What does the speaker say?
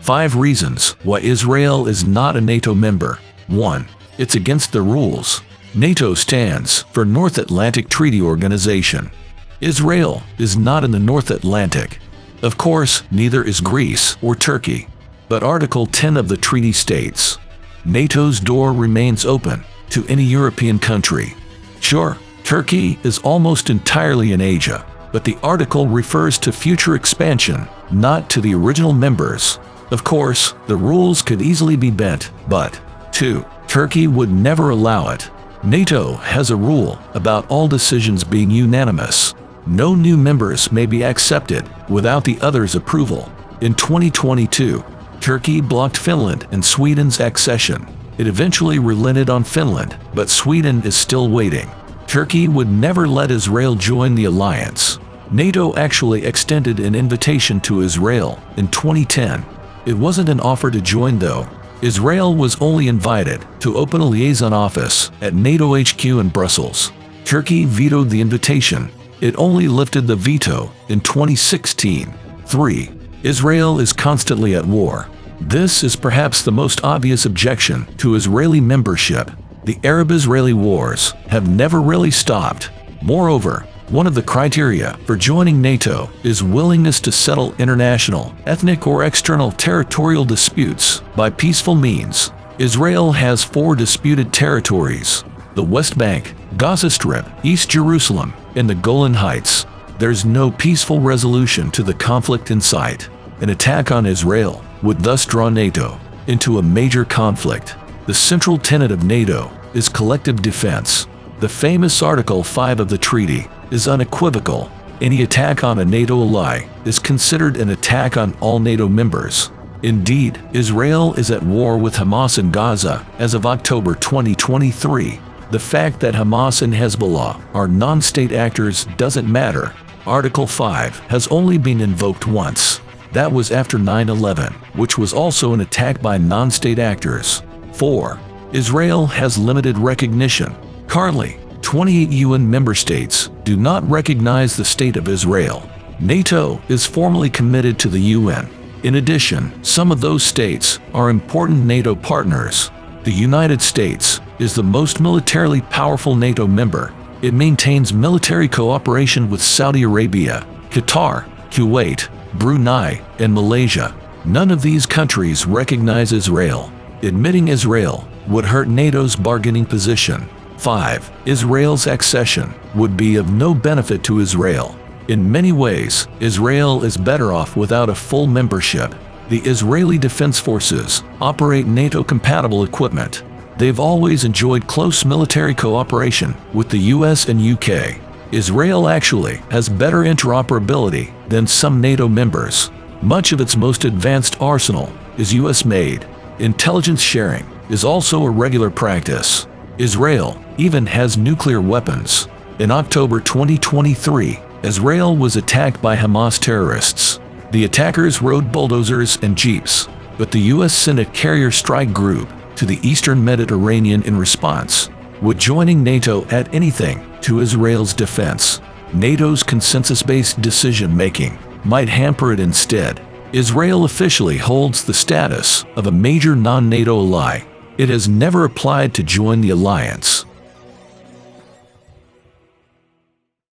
5 reasons why Israel is not a NATO member. 1. It's against the rules. NATO stands for North Atlantic Treaty Organization. Israel is not in the North Atlantic. Of course, neither is Greece or Turkey. But Article 10 of the treaty states, NATO's door remains open to any European country. Sure, Turkey is almost entirely in Asia, but the article refers to future expansion, not to the original members. Of course, the rules could easily be bent, but 2. Turkey would never allow it. NATO has a rule about all decisions being unanimous. No new members may be accepted without the others' approval. In 2022, Turkey blocked Finland and Sweden's accession. It eventually relented on Finland, but Sweden is still waiting. Turkey would never let Israel join the alliance. NATO actually extended an invitation to Israel in 2010. It wasn't an offer to join though. Israel was only invited to open a liaison office at NATO HQ in Brussels. Turkey vetoed the invitation. It only lifted the veto in 2016. 3. Israel is constantly at war. This is perhaps the most obvious objection to Israeli membership. The Arab-Israeli wars have never really stopped. Moreover, one of the criteria for joining NATO is willingness to settle international, ethnic or external territorial disputes by peaceful means. Israel has 4 disputed territories: the West Bank, Gaza Strip, East Jerusalem, and the Golan Heights. There's no peaceful resolution to the conflict in sight. An attack on Israel would thus draw NATO into a major conflict. The central tenet of NATO is collective defense. The famous Article 5 of the treaty is unequivocal. Any attack on a NATO ally is considered an attack on all NATO members. Indeed, Israel is at war with Hamas in Gaza as of October 2023. The fact that Hamas and Hezbollah are non-state actors doesn't matter. Article 5 has only been invoked once. That was after 9/11, which was also an attack by non-state actors. 4. Israel has limited recognition. Currently, 28 UN member states do not recognize the State of Israel. NATO is formally committed to the UN. In addition, some of those states are important NATO partners. The United States is the most militarily powerful NATO member. It maintains military cooperation with Saudi Arabia, Qatar, Kuwait, Brunei, and Malaysia. None of these countries recognize Israel. Admitting Israel would hurt NATO's bargaining position. 5. Israel's accession would be of no benefit to Israel. In many ways, Israel is better off without a full membership. The Israeli Defense Forces operate NATO-compatible equipment. They've always enjoyed close military cooperation with the US and UK. Israel actually has better interoperability than some NATO members. Much of its most advanced arsenal is US-made. Intelligence sharing is also a regular practice. Israel even has nuclear weapons. In October 2023, Israel was attacked by Hamas terrorists. The attackers rode bulldozers and jeeps, but the US sent a carrier strike group to the eastern Mediterranean in response. Would joining NATO add anything to Israel's defense? NATO's consensus-based decision-making might hamper it instead. Israel officially holds the status of a major non-NATO ally. It has never applied to join the alliance.